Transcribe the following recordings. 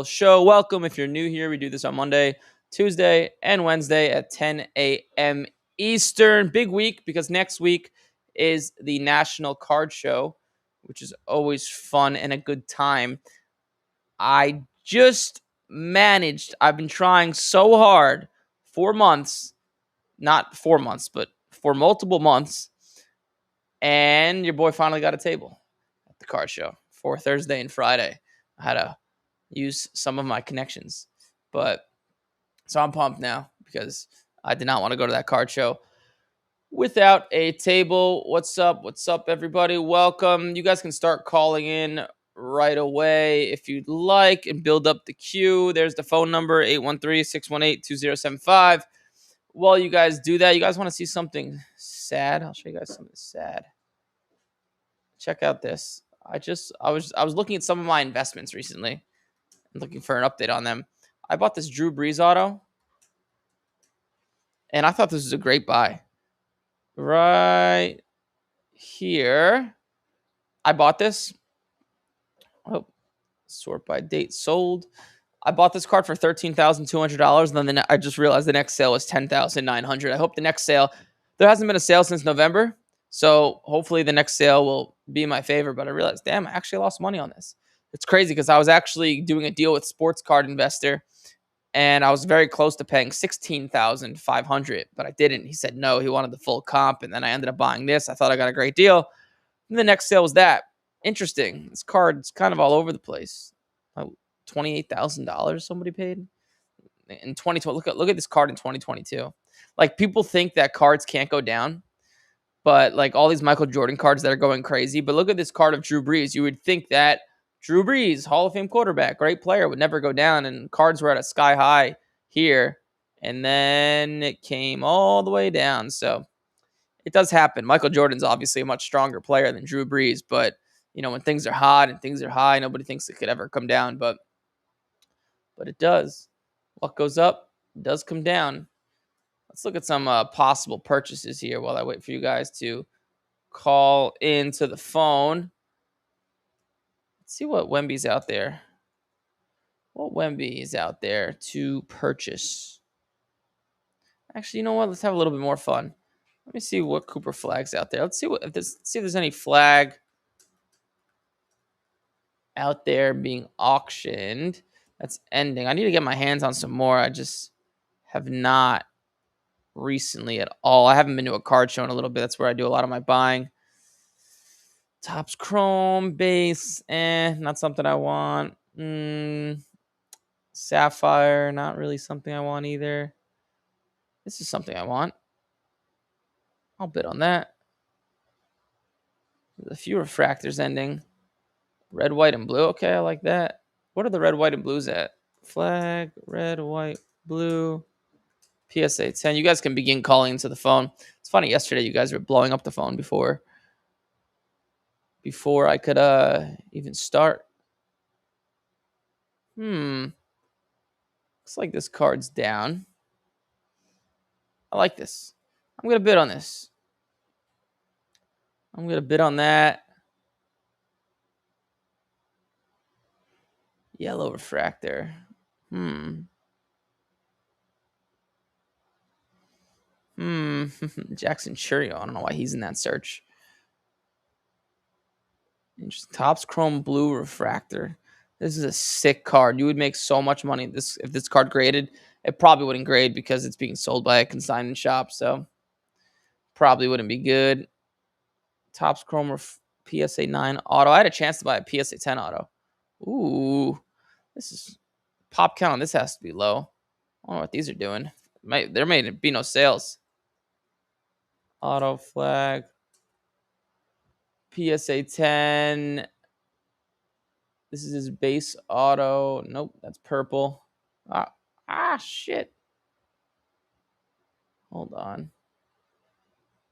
Show. Welcome. If you're new here, we do this on Monday, Tuesday, and Wednesday at 10 a.m. Eastern. Big week because next week is the National Card Show, which is always fun and a good time. I just managed, I've been trying so hard for months, not 4 months, but for multiple months. And your boy finally got a table at the card show for Thursday and Friday. I had to use some of my connections. But so I'm pumped now because I did not want to go to that card show without a table. What's up? What's up, everybody? Welcome. You guys can start calling in right away if you'd like and build up the queue. There's the phone number, 813-618-2075. While you guys do that, you guys want to see something sad? I'll show you guys something sad. Check out this. I was looking at some of my investments recently and looking for an update on them. I bought this Drew Brees auto, and I thought this was a great buy. Right here, I bought this. Oh, sort by date sold. I bought this card for $13,200, and then I just realized the next sale was $10,900. I hope the next sale. There hasn't been a sale since November, so hopefully the next sale will be in my favor. But I realized, damn, I actually lost money on this. It's crazy because I was actually doing a deal with Sports Card Investor, and I was very close to paying $16,500, but I didn't. He said no. He wanted the full comp, and then I ended up buying this. I thought I got a great deal. And the next sale was that. Interesting. This card's kind of all over the place. $28,000 somebody paid in 2020. Look at this card in 2022. Like, people think that cards can't go down, but like all these Michael Jordan cards that are going crazy. But look at this card of Drew Brees. You would think that Drew Brees, Hall of Fame quarterback, great player, would never go down, and cards were at a sky high here, and then it came all the way down. So it does happen. Michael Jordan's obviously a much stronger player than Drew Brees, but you know, when things are hot and things are high, nobody thinks it could ever come down, but it does. What goes up does come down. Let's look at some possible purchases here while I wait for you guys to call into the phone. Let's see what Wemby's out there. What Wemby is out there to purchase. Actually, you know what? Let's have a little bit more fun. Let me see what Cooper Flag's out there. Let's see if there's any flag out there being auctioned that's ending. I need to get my hands on some more. I just have not recently at all. I haven't been to a card show in a little bit. That's where I do a lot of my buying. Topps Chrome base, not something I want. Sapphire, not really something I want either. This is something I want. I'll bid on that. There's a few refractors ending. Red, white, and blue. Okay, I like that. What are the red, white, and blues at? Flag, red, white, blue. PSA 10. You guys can begin calling into the phone. It's funny, yesterday you guys were blowing up the phone before I could even start. Looks like this card's down. I like this. I'm going to bid on this. I'm going to bid on that. Yellow refractor. Jackson Churio. I don't know why he's in that search. Interesting. Topps Chrome Blue refractor. This is a sick card. You would make so much money if this card graded. It probably wouldn't grade because it's being sold by a consignment shop, so probably wouldn't be good. Topps Chrome PSA 9 auto. I had a chance to buy a PSA 10 auto. Ooh, this is pop count on this has to be low. I don't know what these are doing. There may be no sales. Auto flag. PSA 10. This is his base auto. Nope, that's purple. Shit. Hold on.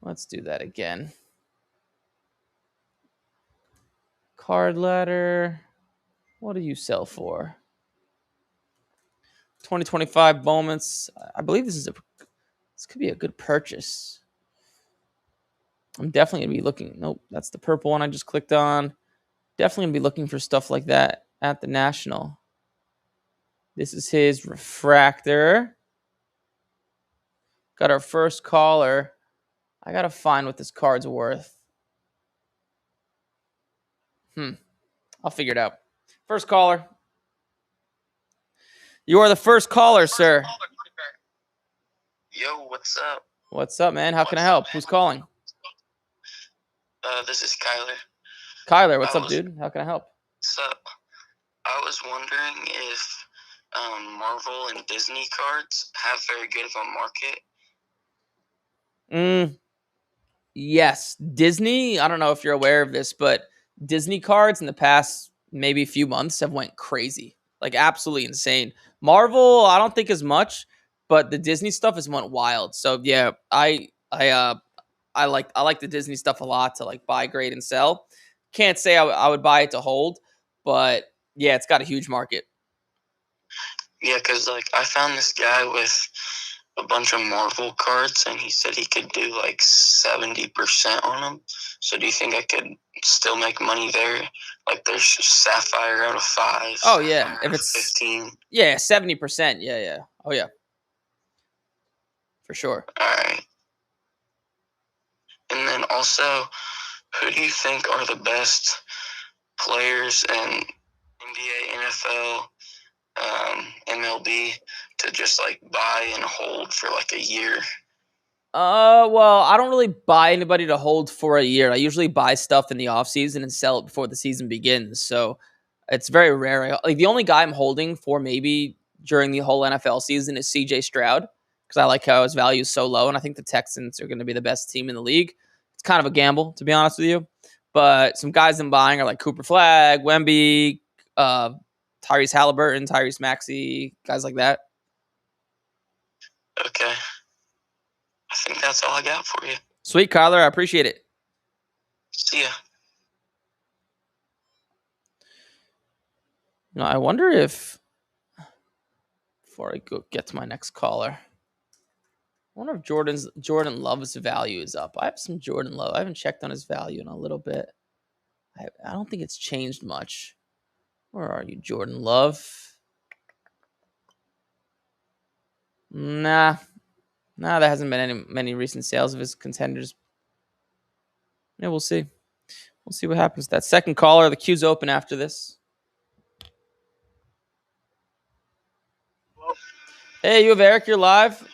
Let's do that again. Card ladder. What do you sell for? 2025 Bowman's. I believe this could be a good purchase. I'm definitely going to be looking. Nope, that's the purple one I just clicked on. Definitely going to be looking for stuff like that at the National. This is his refractor. Got our first caller. I gotta find what this card's worth. I'll figure it out. First caller. You are the first caller, sir. Yo, what's up? What's up, man? How can I help? Who's calling? This is Kyler. Kyler, what's up, dude? How can I help? What's up? I was wondering if Marvel and Disney cards have very good of a market. Yes. Disney, I don't know if you're aware of this, but Disney cards in the past maybe a few months have went crazy. Like absolutely insane. Marvel, I don't think as much, but the Disney stuff has went wild. So yeah, I like the Disney stuff a lot to like buy, grade, and sell. Can't say I would buy it to hold, but yeah, it's got a huge market. Yeah, because like I found this guy with a bunch of Marvel cards, and he said he could do like 70% on them. So do you think I could still make money there? Like there's Sapphire out of 5. Oh yeah, if it's 15. Yeah, 70%. Yeah. Oh yeah, for sure. All right. And then also, who do you think are the best players in NBA, NFL, MLB to just like buy and hold for like a year? Well, I don't really buy anybody to hold for a year. I usually buy stuff in the off season and sell it before the season begins. So it's very rare. Like the only guy I'm holding for maybe during the whole NFL season is CJ Stroud because I like how his value is so low, and I think the Texans are going to be the best team in the league. It's kind of a gamble, to be honest with you. But some guys I'm buying are like Cooper Flag, Wemby, Tyrese Halliburton, Tyrese Maxey, guys like that. Okay. I think that's all I got for you. Sweet, Kyler. I appreciate it. See ya. I wonder if, before I get to my next caller, I wonder if Jordan Love's value is up. I have some Jordan Love. I haven't checked on his value in a little bit. I don't think it's changed much. Where are you, Jordan Love? Nah, there hasn't been many recent sales of his contenders. Yeah, we'll see. We'll see what happens. That second caller, the queue's open after this. Hey, you have Eric. You're live.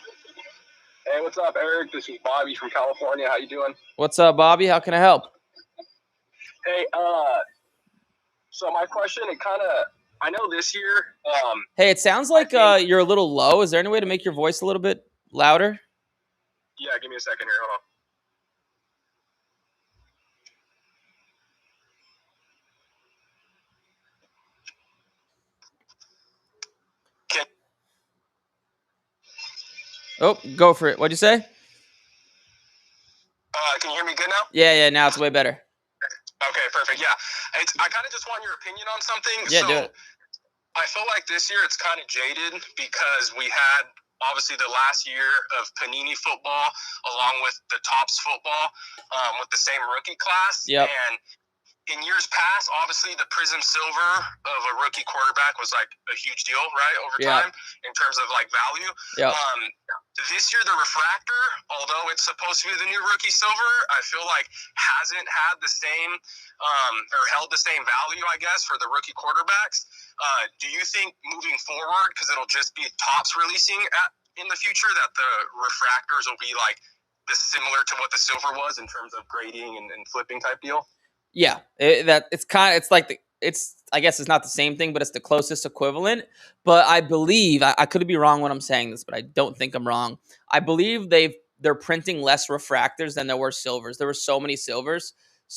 Hey, what's up, Eric? This is Bobby from California. How you doing? What's up, Bobby? How can I help? Hey, so my question, I know this year. Hey, it sounds like you're a little low. Is there any way to make your voice a little bit louder? Yeah, give me a second here. Hold on. Oh, go for it. What'd you say? Can you hear me good now? Yeah. Now it's way better. Okay, perfect. Yeah, I kind of just want your opinion on something. Yeah, so do it. I feel like this year it's kind of jaded because we had obviously the last year of Panini football along with the Topps football with the same rookie class. Yep. And in years past, obviously the Prism Silver of a rookie quarterback was like a huge deal, right, over time in terms of like value. Yeah. This year, the Refractor, although it's supposed to be the new rookie silver, I feel like hasn't had the same or held the same value, I guess, for the rookie quarterbacks. Do you think moving forward, because it'll just be Topps releasing in the future, that the Refractors will be like similar to what the silver was in terms of grading and flipping type deal? Yeah, I guess it's not the same thing, but it's the closest equivalent. But I believe I could be wrong when I'm saying this, but I don't think I'm wrong. I believe they're printing less refractors than there were silvers. There were so many silvers,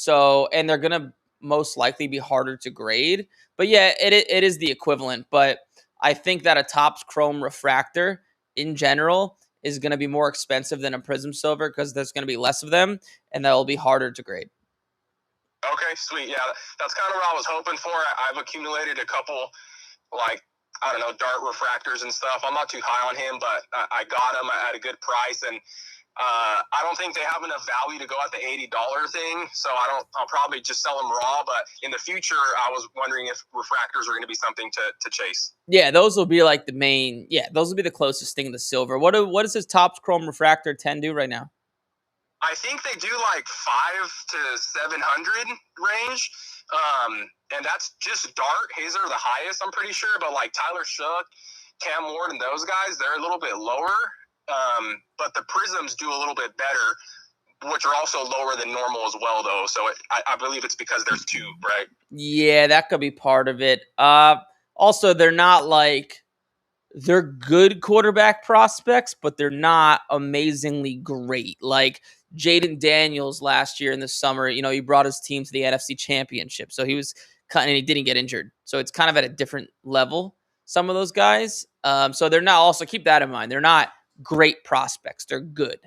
and they're gonna most likely be harder to grade. But yeah, it is the equivalent. But I think that a Topps Chrome refractor in general is going to be more expensive than a Prism Silver because there's going to be less of them, and that will be harder to grade. Okay, sweet. Yeah, that's kind of what I was hoping for. I've accumulated a couple, like, I don't know, dart refractors and stuff. I'm not too high on him, but I got him at a good price. And I don't think they have enough value to go at the $80 thing, so I'll probably just sell them raw. But in the future, I was wondering if refractors are going to be something to chase. Yeah, those will be like the main. Yeah, those will be the closest thing to silver. What does his Topps Chrome Refractor 10 do right now? I think they do like 5 to 700 range, and that's just Dart. Hazer the highest, I'm pretty sure, but like Tyler Shook, Cam Ward, and those guys, they're a little bit lower. But the Prisms do a little bit better, which are also lower than normal as well, though. So I believe it's because there's two, right? Yeah, that could be part of it. Also, they're not like they're good quarterback prospects, but they're not amazingly great. Like Jaden Daniels last year in the summer, he brought his team to the NFC Championship, so he was and he didn't get injured. So it's kind of at a different level. Some of those guys, so they're not. Also, keep that in mind. They're not great prospects. They're good.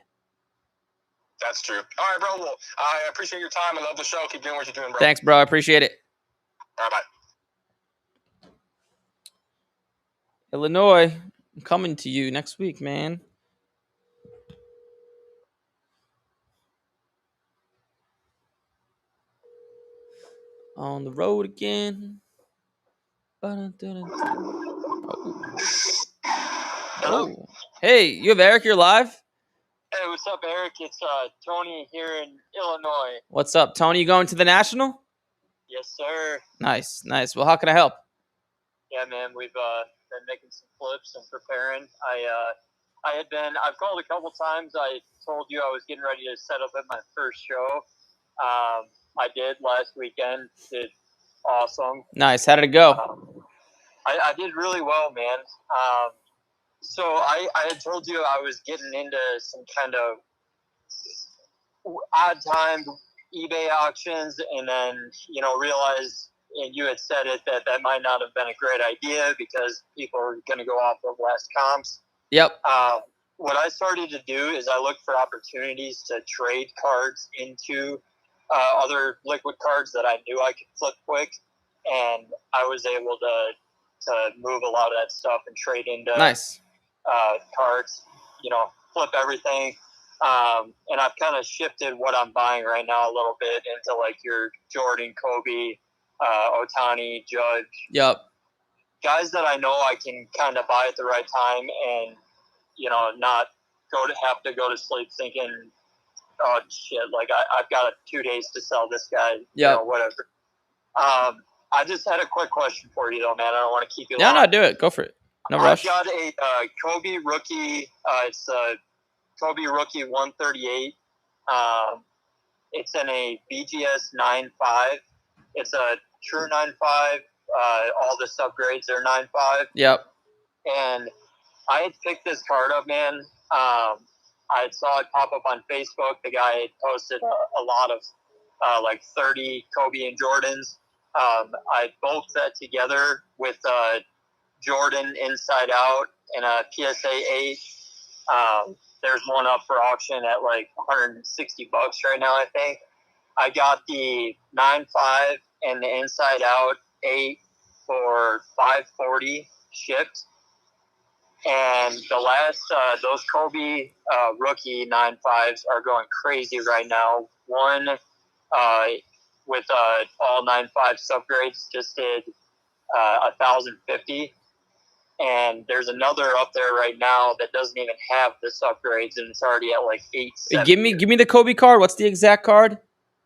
That's true. All right, bro. Well, I appreciate your time. I love the show. Keep doing what you're doing, bro. Thanks, bro. I appreciate it. All right, bye. Illinois, I'm coming to you next week, man. On the road again. Oh. Oh. Hey, you have Eric? You're live? Hey, what's up, Eric? It's Tony here in Illinois. What's up, Tony? You going to the National? Yes, sir. Nice. Well, how can I help? Yeah, man, we've been making some flips and preparing. I've called a couple times. I told you I was getting ready to set up at my first show. I did last weekend. Did awesome. Nice. How did it go? I did really well, man. So I had told you I was getting into some kind of odd timed eBay auctions, and then realized, and you had said it, that might not have been a great idea because people are going to go off of less comps. Yep. What I started to do is I looked for opportunities to trade cards into other liquid cards that I knew I could flip quick, and I was able to move a lot of that stuff and trade into nice cards, flip everything. And I've kind of shifted what I'm buying right now a little bit into like your Jordan, Kobe, Ohtani, Judge. Yep. Guys that I know I can kind of buy at the right time and, not have to go to sleep thinking, oh, shit, like I've got 2 days to sell this guy, whatever. I just had a quick question for you, though, man. I don't want to keep you long. No, do it. Go for it. No rush. I've got a Kobe rookie. It's a Kobe rookie 138. It's in a BGS 9.5. It's a true 9.5. All the subgrades are 9.5. Yep. And I had picked this card up, man. I saw it pop up on Facebook. The guy had posted a lot of like 30 Kobe and Jordans. I bulked that together with Jordan Inside Out and a PSA 8. There's one up for auction at like $160 right now, I think. I got the 9.5 and the Inside Out 8 for $540 shipped. And the last, those Kobe rookie 9.5s are going crazy right now. One with all 9.5 subgrades just did $1,050. And there's another up there right now that doesn't even have the subgrades, and it's already at like $870. Give me the Kobe card. What's the exact card?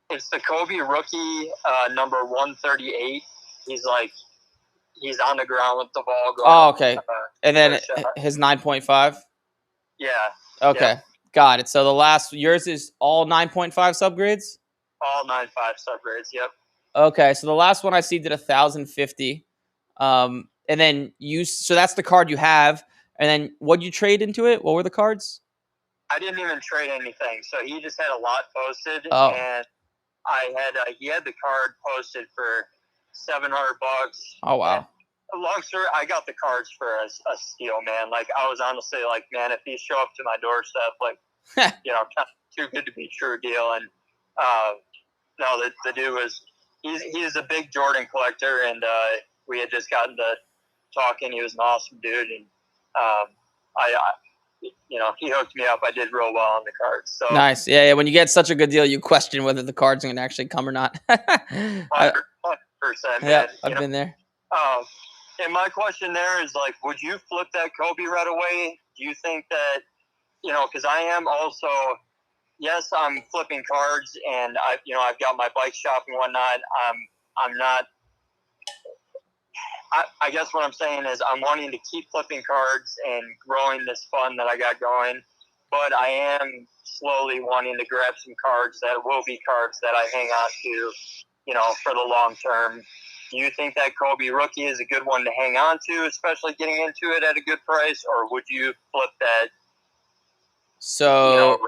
It's the Kobe rookie number 138. He's on the ground with the ball going. Oh, okay. And then his 9.5? Yeah. Okay. Yeah. Got it. So yours is all 9.5 subgrades? All 9.5 subgrades, yep. Okay. So the last one I see did $1,050. And then so that's the card you have. And then what'd you trade into it? What were the cards? I didn't even trade anything. So he just had a lot posted. Oh. And he had the card posted for $700. Oh, wow. Long story, I got the cards for a steal, man. Like, I was honestly like, man, if these show up to my doorstep, like, kind of too good to be true deal. And no, the dude he's a big Jordan collector, and we had just gotten to talking. He was an awesome dude, and he hooked me up. I did real well on the cards. So Nice. Yeah. When you get such a good deal, you question whether the card's going to actually come or not. 100%, Yeah, man. I've been there. And my question there is like, would you flip that Kobe right away? Do you think that, because I am also, yes, I'm flipping cards, and I've got my bike shop and whatnot. I'm not. I guess what I'm saying is I'm wanting to keep flipping cards and growing this fund that I got going, but I am slowly wanting to grab some cards that will be cards that I hang on to, for the long term. Do you think that Kobe rookie is a good one to hang on to, especially getting into it at a good price, or would you flip that? So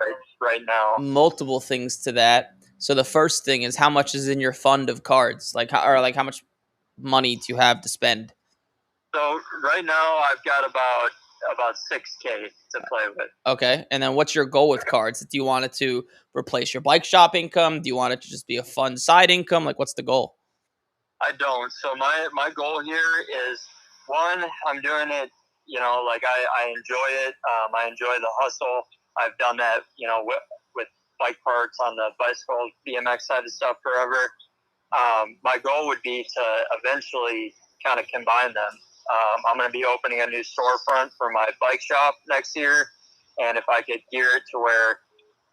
right now, multiple things to that. So the first thing is how much is in your fund of cards, how much money do you have to spend? So right now I've got about $6,000 to play with. Okay, and then what's your goal with cards? Do you want it to replace your bike shop income? Do you want it to just be a fun side income? Like, what's the goal? I don't. So my goal here is, one, I'm doing it, I enjoy it. I enjoy the hustle. I've done that, with bike parts on the bicycle, BMX side of stuff forever. My goal would be to eventually kind of combine them. I'm going to be opening a new storefront for my bike shop next year. And if I could gear it to where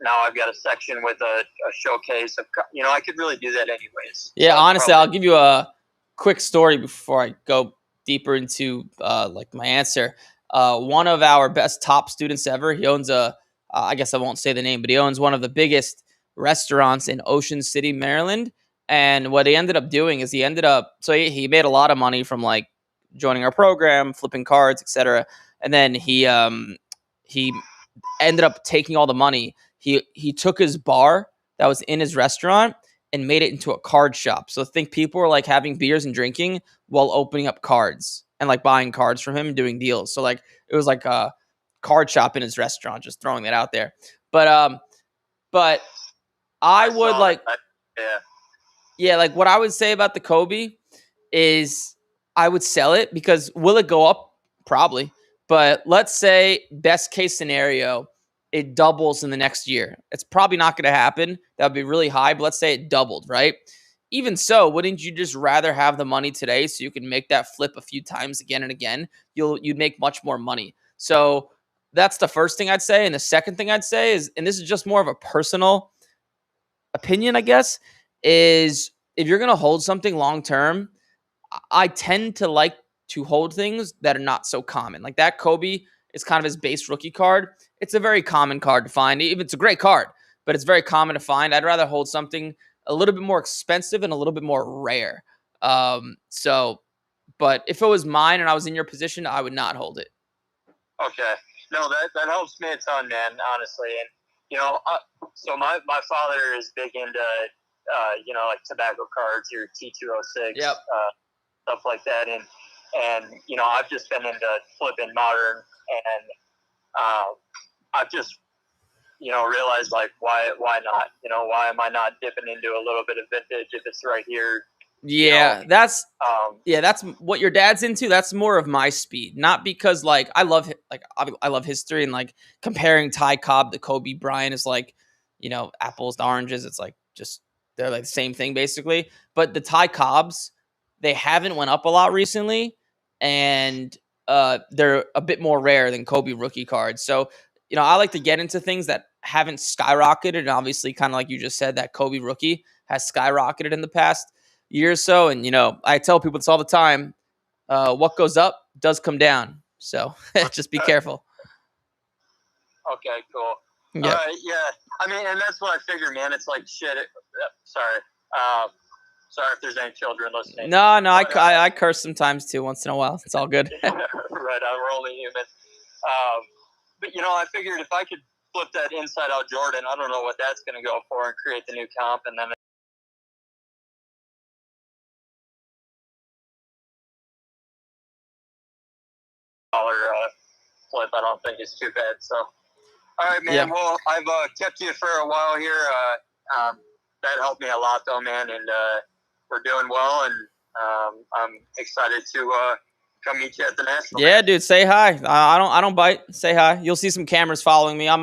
now I've got a section with a showcase of, I could really do that anyways. Yeah, So honestly, I'll give you a quick story before I go deeper into my answer. One of our best top students ever, he owns I guess I won't say the name, but he owns one of the biggest restaurants in Ocean City, Maryland. And what he ended up doing is he made a lot of money from like joining our program, flipping cards, etc. And then he ended up taking all the money. He took his bar that was in his restaurant and made it into a card shop. So think people were like having beers and drinking while opening up cards and like buying cards from him and doing deals. So like it was like a card shop in his restaurant, just throwing that out there. But I would like, yeah, like what I would say about the Kobe is I would sell it because will it go up? Probably. But let's say best case scenario, it doubles in the next year. It's probably not going to happen. That would be really high, but let's say it doubled, right? Even so, wouldn't you just rather have the money today so you can make that flip a few times again and again? You'd make much more money. So that's the first thing I'd say. And the second thing I'd say is, and this is just more of a personal opinion, I guess, is if you're going to hold something long term, I tend to like to hold things that are not so common. Like that Kobe is kind of his base rookie card. It's a very common card to find. Even it's a great card, but it's very common to find. I'd rather hold something a little bit more expensive and a little bit more rare. But if it was mine and I was in your position, I would not hold it. Okay. No, that helps me a ton, man, honestly. And, so my father is big into, like tobacco cards, your T206, Yep. Stuff like that. And I've just been into flipping modern, and I've just, realized like, why not? Why am I not dipping into a little bit of vintage if it's right here? Yeah, that's what your dad's into. That's more of my speed, not because like I love history and like comparing Ty Cobb to Kobe Bryant is like, apples to oranges. It's like just they're like the same thing basically. But the Ty Cobbs, they haven't went up a lot recently, and they're a bit more rare than Kobe rookie cards. So I like to get into things that haven't skyrocketed, and obviously, kind of like you just said, that Kobe rookie has skyrocketed in the past year or so. And I tell people this all the time: what goes up does come down. So just be careful. Okay, cool. Yeah. All right, yeah. I mean, and that's what I figured, man. It's like shit. Sorry if there's any children listening. No, but, I curse sometimes too, once in a while. It's all good. Right on, we're only human. But I figured if I could flip that inside out Jordan, I don't know what that's going to go for, and create the new comp, and then flip, I don't think is too bad. So, all right, man. Yeah. Well, I've kept you for a while here. That helped me a lot, though, man. And we're doing well, and I'm excited to come meet you at the National. Yeah, dude, say hi. I don't bite. Say hi. You'll see some cameras following me. I'm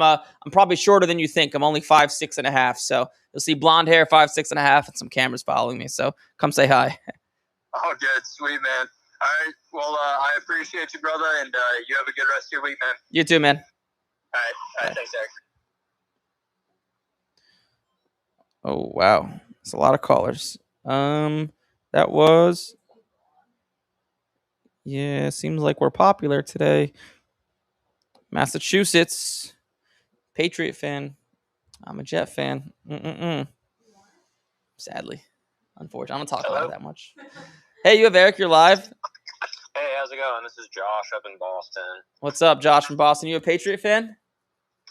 probably shorter than you think. I'm only 5'6.5". So you'll see blonde hair, 5'6.5", and some cameras following me. So come say hi. Oh, good. Sweet, man. All right. Well, I appreciate you, brother, and you have a good rest of your week, man. You too, man. All right. Thanks, Eric. Oh, wow. It's a lot of callers. That was... Yeah, seems like we're popular today. Massachusetts. Patriot fan. I'm a Jet fan. Sadly. Unfortunately. I don't talk about it that much. Hey, you have Eric. You're live. Hey, how's it going? This is Josh up in Boston. What's up, Josh from Boston? You a Patriot fan?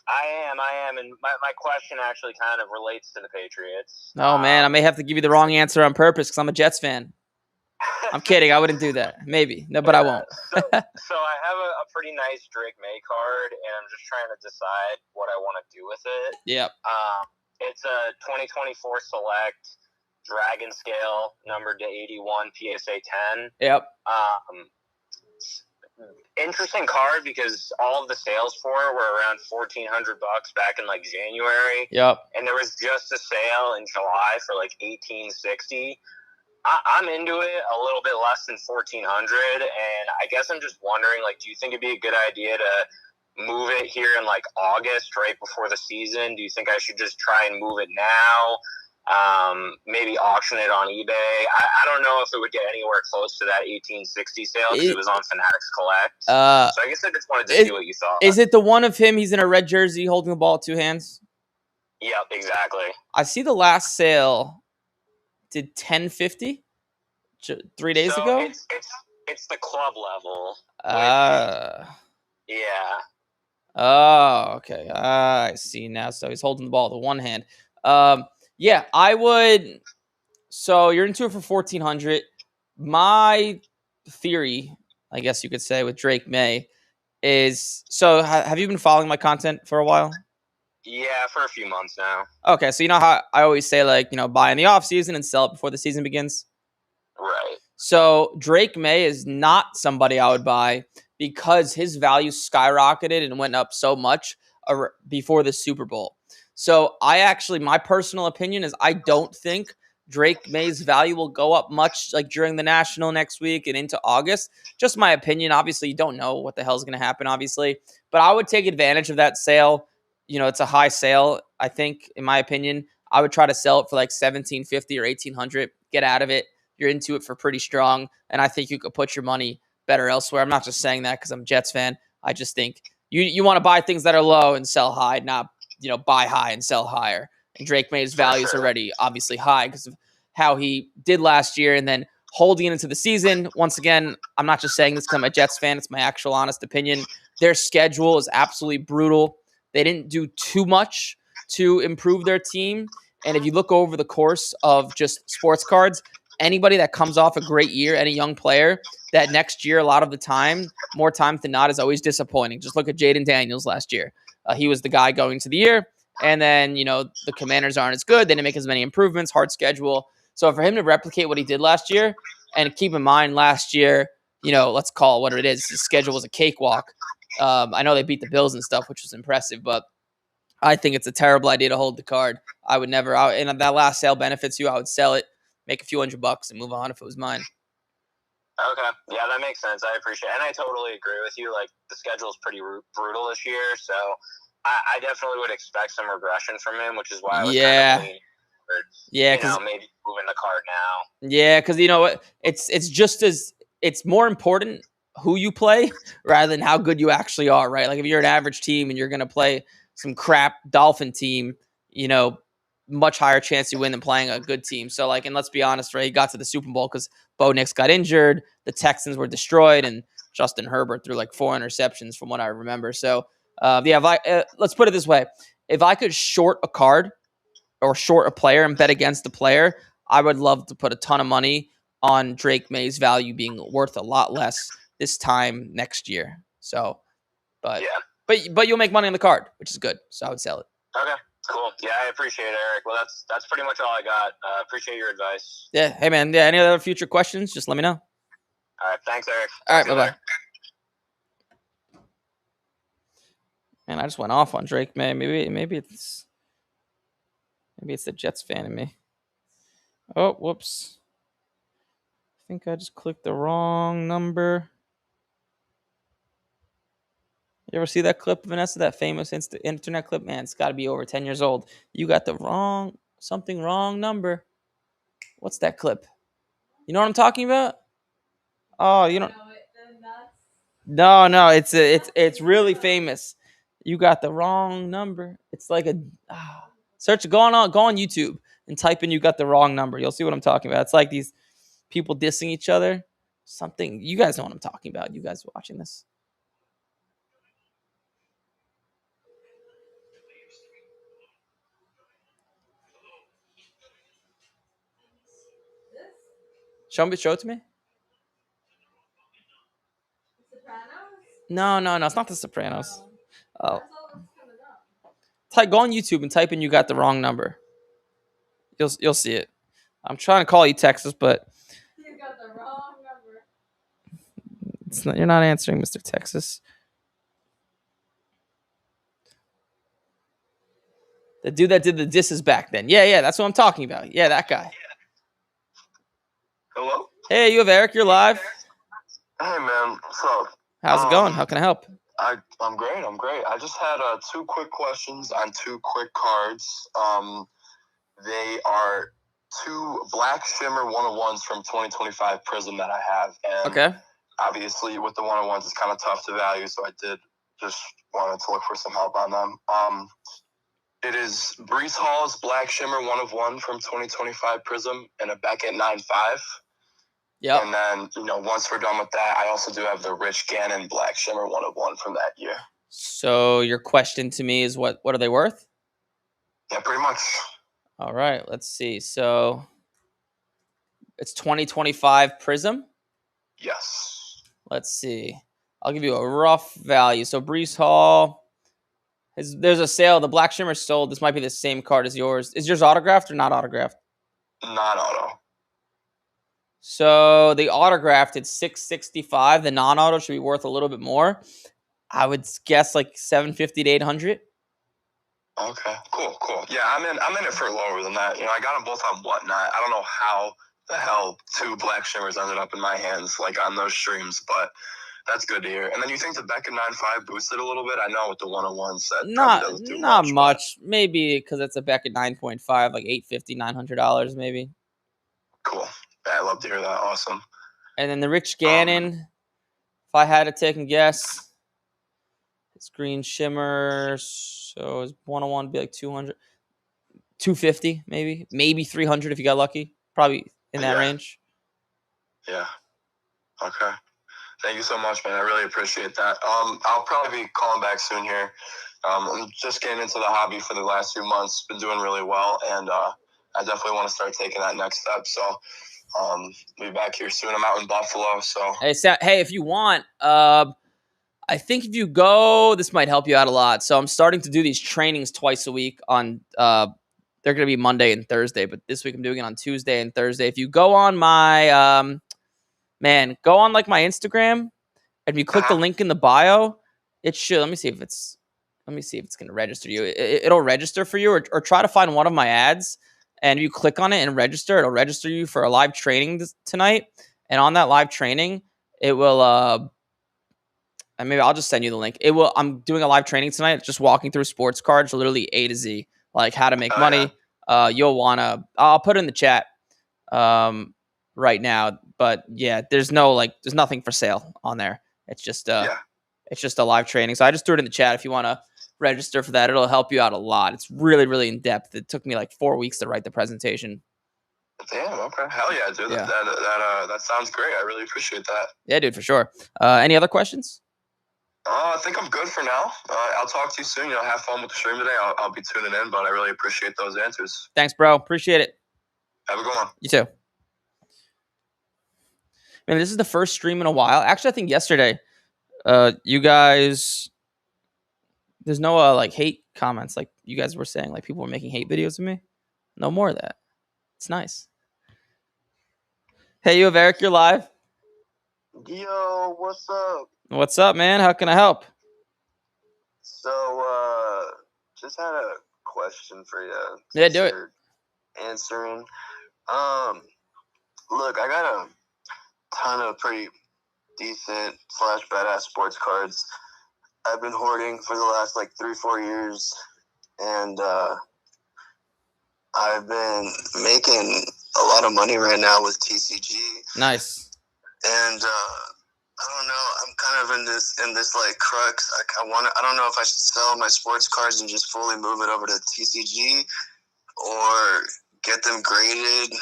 I am, and my question actually kind of relates to the Patriots. Oh, man, I may have to give you the wrong answer on purpose because I'm a Jets fan. I'm kidding. I wouldn't do that. Maybe. No, but I won't. So I have a pretty nice Drake May card, and I'm just trying to decide what I want to do with it. Yep. It's a 2024 Select Dragon Scale, numbered to 81, PSA 10. Yep. Interesting card because all of the sales for it were around $1,400 back in like January. Yep. And there was just a sale in July for like $1,860. I'm into it a little bit less than $1,400, and I guess I'm just wondering, like, do you think it'd be a good idea to move it here in like August, right before the season? Do you think I should just try and move it now? Maybe auction it on eBay. I don't know if it would get anywhere close to that 1860 sale because it was on Fanatics Collect. So I guess I just wanted to see what you thought. Is it the one of him? He's in a red jersey holding the ball with two hands. Yep, exactly. I see the last sale did 1050 3 days ago. It's the club level. Yeah. Oh, okay. I see now. So he's holding the ball with one hand. Yeah, I would. So you're into it for 1,400. My theory, I guess you could say, with Drake May is. So have you been following my content for a while? Yeah, for a few months now. Okay, so you know how I always say, like, buy in the off season and sell it before the season begins. Right. So Drake May is not somebody I would buy because his value skyrocketed and went up so much before the Super Bowl. So my personal opinion is I don't think Drake May's value will go up much like during the National next week and into August. Just my opinion. Obviously, you don't know what the hell is going to happen, obviously. But I would take advantage of that sale. It's a high sale, I think, in my opinion. I would try to sell it for like $1,750 or $1,800. Get out of it. You're into it for pretty strong. And I think you could put your money better elsewhere. I'm not just saying that because I'm a Jets fan. I just think you want to buy things that are low and sell high, not buy high and sell higher. And Drake May's value is already obviously high because of how he did last year. And then holding it into the season, once again, I'm not just saying this because I'm a Jets fan. It's my actual honest opinion. Their schedule is absolutely brutal. They didn't do too much to improve their team. And if you look over the course of just sports cards, anybody that comes off a great year, any young player, that next year, a lot of the time, more times than not, is always disappointing. Just look at Jaden Daniels last year. He was the guy going to the year. And then, the Commanders aren't as good. They didn't make as many improvements, hard schedule. So for him to replicate what he did last year, and keep in mind last year, let's call it what it is. His schedule was a cakewalk. I know they beat the Bills and stuff, which was impressive, but I think it's a terrible idea to hold the card. I would never. And that last sale benefits you. I would sell it, make a few $100 and move on if it was mine. Okay. Yeah, that makes sense. I appreciate it. And I totally agree with you. Like, the schedule is pretty brutal this year, so I definitely would expect some regression from him, which is why I was kind of leaning because maybe moving the card now. Yeah, because what? It's more important who you play rather than how good you actually are, right? Like if you're an average team and you're going to play some crap Dolphin team, much higher chance you win than playing a good team. So and let's be honest, right? He got to the Super Bowl because Bo Nix got injured. The Texans were destroyed and Justin Herbert threw like 4 interceptions from what I remember. So let's put it this way. If I could short a card or short a player and bet against the player, I would love to put a ton of money on Drake May's value being worth a lot less this time next year. So, but you'll make money on the card, which is good. So I would sell it. Okay, cool. Yeah, I appreciate it, Eric. Well, that's pretty much all I got. Appreciate your advice. Yeah. Hey, man. Yeah. Any other future questions? Just let me know. All right, thanks, Eric. All right, Talk to you bye-bye. later. Man, I just went off on Drake, man. Maybe it's the Jets fan in me. Oh, whoops. I think I just clicked the wrong number. You ever see that clip, Vanessa? That famous internet clip? Man, it's got to be over 10 years old. You got the wrong number. What's that clip? You know what I'm talking about? Oh, you don't. No, it's really famous. You got the wrong number. It's like a search. Go on YouTube and type in "you got the wrong number." You'll see what I'm talking about. It's like these people dissing each other. Something you guys know what I'm talking about. You guys watching this? Show it to me. No, it's not The Sopranos. Oh. Go on YouTube and type in "you got the wrong number." You'll see it. I'm trying to call you Texas, but you got the wrong number. You're not answering, Mr. Texas. The dude that did the disses back then. Yeah, that's what I'm talking about. Yeah, that guy. Hello? Hey, you have Eric. You're live. Hey, man. What's up? How's it going? How can I help? I'm great. I just had 2 quick questions on 2 quick cards. They are 2 Black Shimmer 101s from 2025 Prism that I have. And Okay. obviously, with the 101s, it's kind of tough to value, so I did just wanted to look for some help on them. It is Brees Hall's Black Shimmer 1 of 1 from 2025 Prism and a Beckett 9.5. Yep. And then, once we're done with that, I also do have the Rich Gannon Black Shimmer 1 of 1 from that year. So your question to me is what are they worth? Yeah, pretty much. All right, let's see. So it's 2025 Prism. Yes. Let's see. I'll give you a rough value. So Brees Hall, there's a sale. The Black Shimmer sold. This might be the same card as yours. Is yours autographed or not autographed? Non-auto. So the autographed, it's $665. The non-auto should be worth a little bit more. I would guess like $750 to $800. Okay, cool. Yeah, I'm in it for lower than that. I got them both on Whatnot. I don't know how the hell 2 Black Shimmers ended up in my hands, like on those streams, but that's good to hear. And then you think the Beckett 9.5 boosted a little bit? I know with the 101s that probably doesn't do not much. Maybe because it's a Beckett 9.5, like $850, $900 maybe. Cool. Yeah, I love to hear that. Awesome. And then the Rich Gannon, if I had to take a guess, it's green shimmer, so it's 101 would be like 200, 250 maybe 300 if you got lucky. Probably in that range. Yeah. Okay. Thank you so much, man. I really appreciate that. I'll probably be calling back soon here. I'm just getting into the hobby for the last few months. Been doing really well, and I definitely want to start taking that next step. So I'll be back here soon. I'm out in Buffalo, so. Hey, if you want, I think if you go, this might help you out a lot. So I'm starting to do these trainings twice a week on they're going to be Monday and Thursday, but this week I'm doing it on Tuesday and Thursday. If you go on my go on like my Instagram and you click the link in the bio, it should. Let me see if it's going to register you. It'll register for you, or try to find one of my ads, and you click on it and register. It'll register you for a live training tonight, and on that live training, it will. And maybe I'll just send you the link. It will. I'm doing a live training tonight, just walking through sports cards, literally A to Z, like how to make money. You'll wanna. I'll put it in the chat right now. But yeah, there's nothing for sale on there. It's just it's just a live training. So I just threw it in the chat. If you want to register for that, it'll help you out a lot. It's really, really in depth. It took me like 4 weeks to write the presentation. Damn. Okay. Hell yeah, dude. Yeah. That sounds great. I really appreciate that. Yeah, dude, for sure. Any other questions? I think I'm good for now. I'll talk to you soon. Have fun with the stream today. I'll be tuning in, but I really appreciate those answers. Thanks, bro. Appreciate it. Have a good one. You too. Man, this is the first stream in a while. Actually, I think yesterday, you guys, there's no like hate comments like you guys were saying. Like people were making hate videos of me. No more of that. It's nice. Hey, you have Eric. You're live. Yo, what's up? What's up, man? How can I help? So, just had a question for you. Yeah, do it. You're answering. Look, I got a ton of pretty decent / badass sports cards. I've been hoarding for the last like 3-4 years, and I've been making a lot of money right now with TCG. Nice. And I don't know. I'm kind of in this like crux. I don't know if I should sell my sports cards and just fully move it over to TCG, or get them graded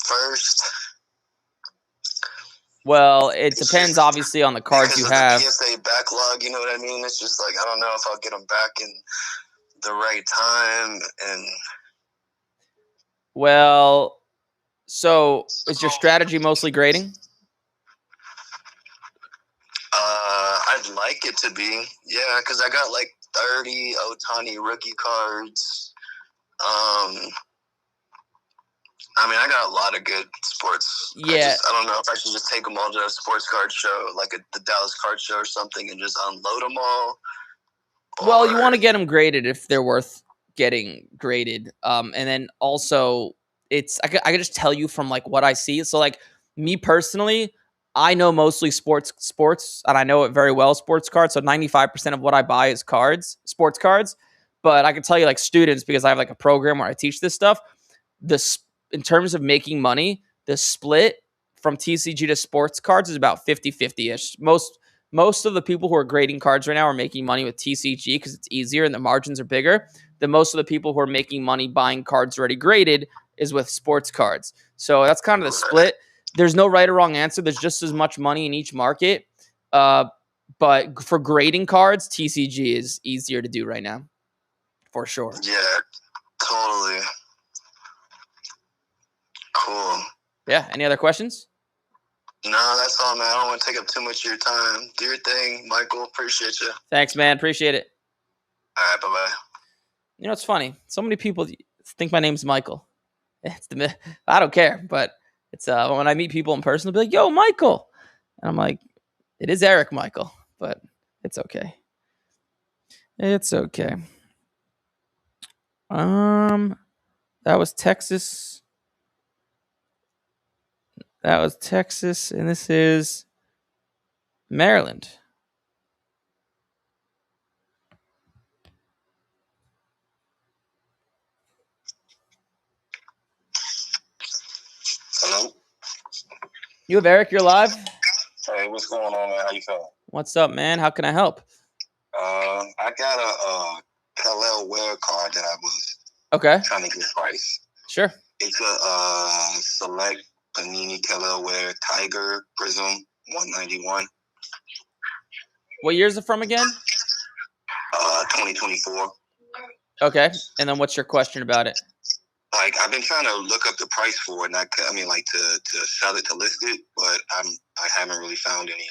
first. Well, it depends obviously on the cards Because you of have. the PSA backlog, you know what I mean? It's just like I don't know if I'll get them back in the right time. And Well, so is your strategy mostly grading? I'd like it to be, yeah, because I got like 30 Ohtani rookie cards. I mean, I got a lot of good sports. Yeah. I don't know if I should just take them all to a sports card show, like the Dallas Card Show or something, and just unload them all. Well, you want to get them graded if they're worth getting graded. And then also, I could just tell you from like what I see. So like me personally, I know mostly sports, and I know it very well, sports cards. So 95% of what I buy is sports cards. But I can tell you like students, because I have like a program where I teach this stuff. In terms of making money, the split from TCG to sports cards is about 50-50-ish. Most of the people who are grading cards right now are making money with TCG because it's easier and the margins are bigger. Than most of the people who are making money buying cards already graded is with sports cards. So that's kind of the split. There's no right or wrong answer. There's just as much money in each market. But for grading cards, TCG is easier to do right now, for sure. Yeah, totally. Cool. Yeah. Any other questions? No, that's all, man. I don't want to take up too much of your time. Do your thing, Michael. Appreciate you. Thanks, man. Appreciate it. All right, bye-bye. You know, it's funny. So many people think my name's Michael. I don't care, but it's when I meet people in person, they'll be like, "Yo, Michael," and I'm like, "It is Eric Michael," but it's okay. It's okay. That was Texas. That was Texas, and this is Maryland. Hello? You have Eric, you're live. Hey, what's going on, man? How you feeling? What's up, man? How can I help? I got a Khalil Ware card that I was trying to get price. Sure. It's a select Panini Khalil Ware Tiger Prism 191. What year is it from again? 2024. Okay. And then what's your question about it? Like, I've been trying to look up the price for it, and to sell it, to list it, but I haven't really found any.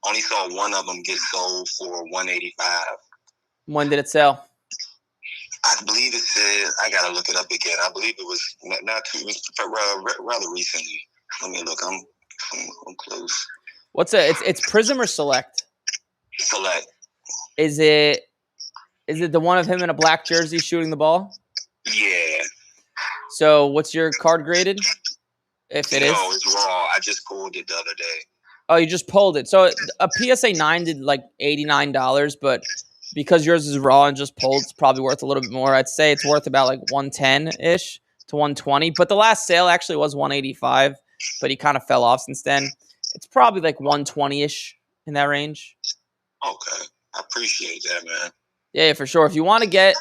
Only saw one of them get sold for $185. When did it sell? I believe it said, I gotta look it up again. I believe it was rather recently. Let me look. I'm close. What's it? It's Prism or Select? Select. Is it the one of him in a black jersey shooting the ball? Yeah. So what's your card graded? If it is? No, it's raw. I just pulled it the other day. Oh, you just pulled it. So a PSA 9 did like $89, but because yours is raw and just pulled, it's probably worth a little bit more. I'd say it's worth about like 110-ish to 120. But the last sale actually was 185, but he kind of fell off since then. It's probably like 120-ish in that range. Okay. I appreciate that, man. Yeah, for sure. If you want to get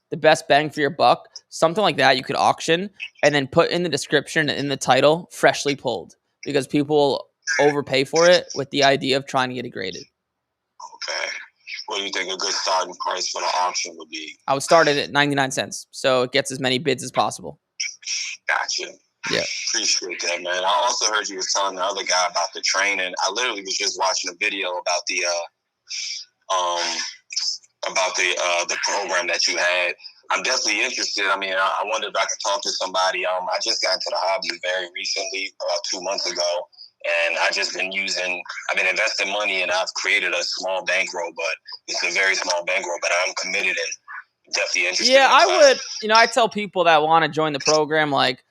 the best bang for your buck, something like that you could auction and then put in the description and in the title, freshly pulled, because people will overpay for it with the idea of trying to get it graded. Okay. What do you think a good starting price for the auction would be? I would start it at 99 cents, so it gets as many bids as possible. Gotcha. Yeah. Appreciate that, man. I also heard you was telling the other guy about the training. I literally was just watching a video about the program that you had. I'm definitely interested. I mean, I wonder if I could talk to somebody. I just got into the hobby very recently, about 2 months ago, And I've been investing money, and I've created a small bankroll, but it's a very small bankroll, but I'm committed and definitely interested. Yeah, I would. I tell people that want to join the program, like,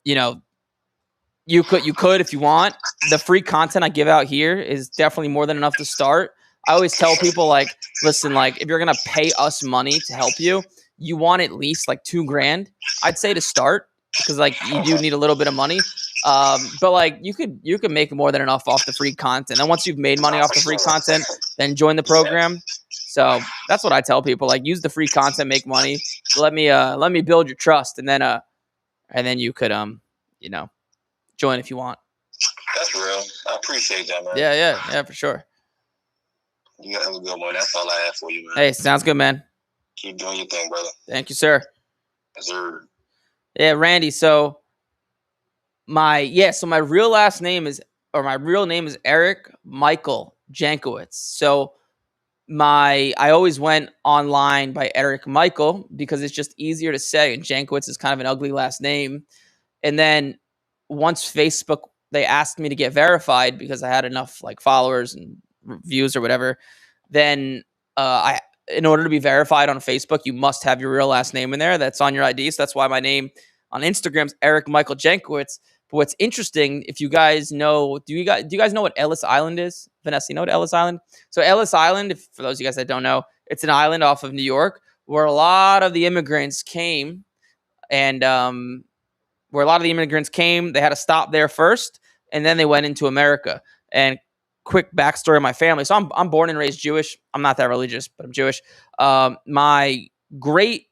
you could if you want. The free content I give out here is definitely more than enough to start. I always tell people, like, listen, like, if you're gonna pay us money to help you, you want at least like $2,000, I'd say, to start, because like you do need a little bit of money. But like you could make more than enough off the free content. And once you've made money off the free content, then join the program. So that's what I tell people. Like, use the free content, make money. Let me build your trust, and then you could join if you want. That's real. I appreciate that, man. Yeah, for sure. You gotta have a good one. That's all I have for you, man. Hey, sounds good, man. Keep doing your thing, brother. Thank you, sir. Yes, sir. Yeah, Randy. So my real name is Eric Michael Jankowicz. So I always went online by Eric Michael because it's just easier to say, and Jankowicz is kind of an ugly last name. And then once Facebook, they asked me to get verified because I had enough like followers and views or whatever. Then in order to be verified on Facebook, you must have your real last name in there. That's on your ID. So that's why my name on Instagram is Eric Michael Jankowicz. But what's interesting, if you guys know, do you guys know what Ellis Island is? Vanessa, you know what Ellis Island? So Ellis Island, for those of you guys that don't know, it's an island off of New York where a lot of the immigrants came, and they had to stop there first, and then they went into America. And quick backstory of my family. So I'm born and raised Jewish. I'm not that religious, but I'm Jewish. My great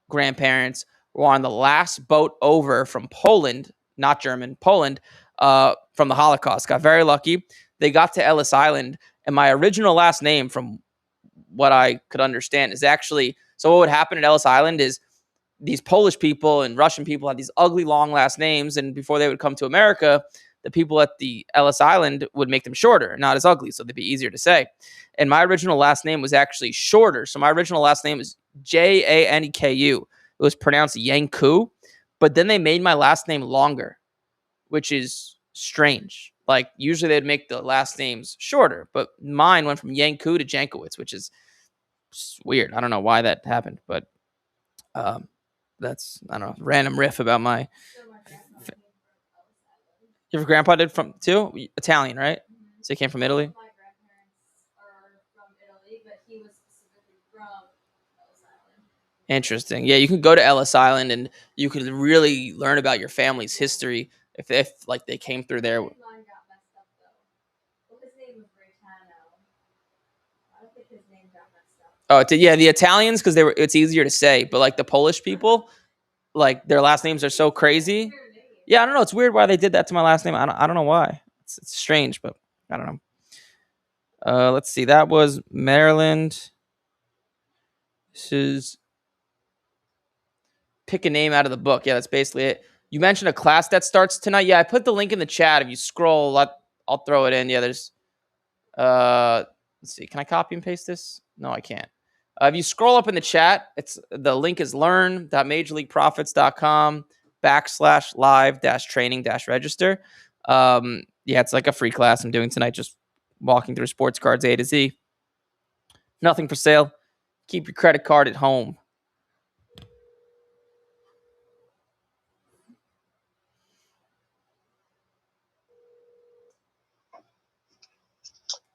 grandparents were on the last boat over from Poland, not German, Poland, from the Holocaust. Got very lucky. They got to Ellis Island, and my original last name, from what I could understand, is actually, so what would happen at Ellis Island is these Polish people and Russian people had these ugly long last names, and before they would come to America, the people at the Ellis Island would make them shorter, not as ugly, so they'd be easier to say. And my original last name was actually shorter. So my original last name is Janeku. It was pronounced Yanku, but then they made my last name longer, which is strange. Like, usually they'd make the last names shorter, but mine went from Yanku to Jankowicz, which is weird. I don't know why that happened, but that's, I don't know, random riff about my. Your grandpa did from too? Italian, right? So he came from Italy? My grandparents are from Italy, but he was specifically from Ellis Island. Interesting. Yeah, you can go to Ellis Island and you can really learn about your family's history if like they came through there. Mine got messed up though. Well, his name was Britano. I don't think his name got messed up. Oh, yeah, the Italians, because it's easier to say, but like the Polish people, like their last names are so crazy. Yeah, I don't know. It's weird why they did that to my last name. I don't know why. It's strange, but I don't know. Let's see. That was Maryland. This is pick a name out of the book. Yeah, that's basically it. You mentioned a class that starts tonight. Yeah, I put the link in the chat. If you scroll, I'll throw it in. Yeah, there's. Let's see. Can I copy and paste this? No, I can't. If you scroll up in the chat, the link is learn.majorleagueprofits.com/live-training-register. Yeah, it's like a free class I'm doing tonight, just walking through sports cards A to Z. Nothing for sale. Keep your credit card at home.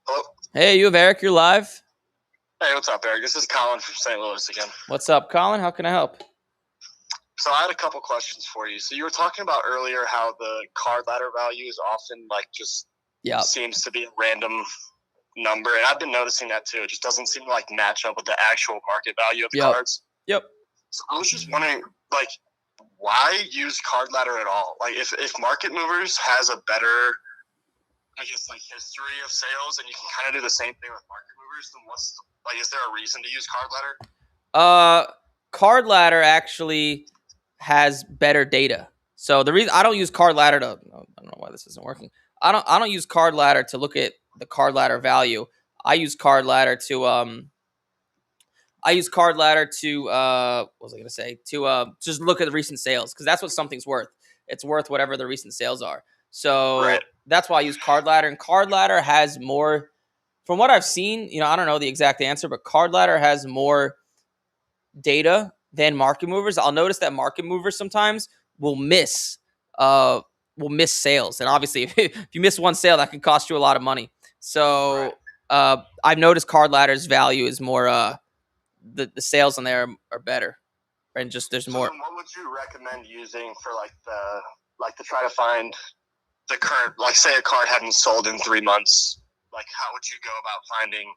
Hello? Hey, you have Eric. You're live. Hey, what's up, Eric? This is Colin from St. Louis again. What's up, Colin? How can I help? So I had a couple questions for you. So you were talking about earlier how the card ladder value is often like just seems to be a random number. And I've been noticing that too. It just doesn't seem to like match up with the actual market value of the cards. Yep. So I was just wondering, like, why use card ladder at all? Like, if Market Movers has a better, I guess, like, history of sales, and you can kind of do the same thing with Market Movers, then is there a reason to use card ladder? Card ladder actually has better data. So the reason I don't use card ladder I don't know why this isn't working. I don't use card ladder to look at the card ladder value. I use card ladder to what was I going to say? To just look at the recent sales, because that's what something's worth. it's worth whatever the recent sales are. So Right. that's why I use Card Ladder. And Card Ladder has more, from what I've seen, I don't know the exact answer, but Card Ladder has more data than Market Movers. I'll notice that Market Movers sometimes will miss sales. And obviously, if you miss one sale, that can cost you a lot of money. So I've noticed Card Ladder's value is more, the sales on there are better. And just there's more. Then what would you recommend using for to try to find the current, say a card hadn't sold in 3 months, how would you go about finding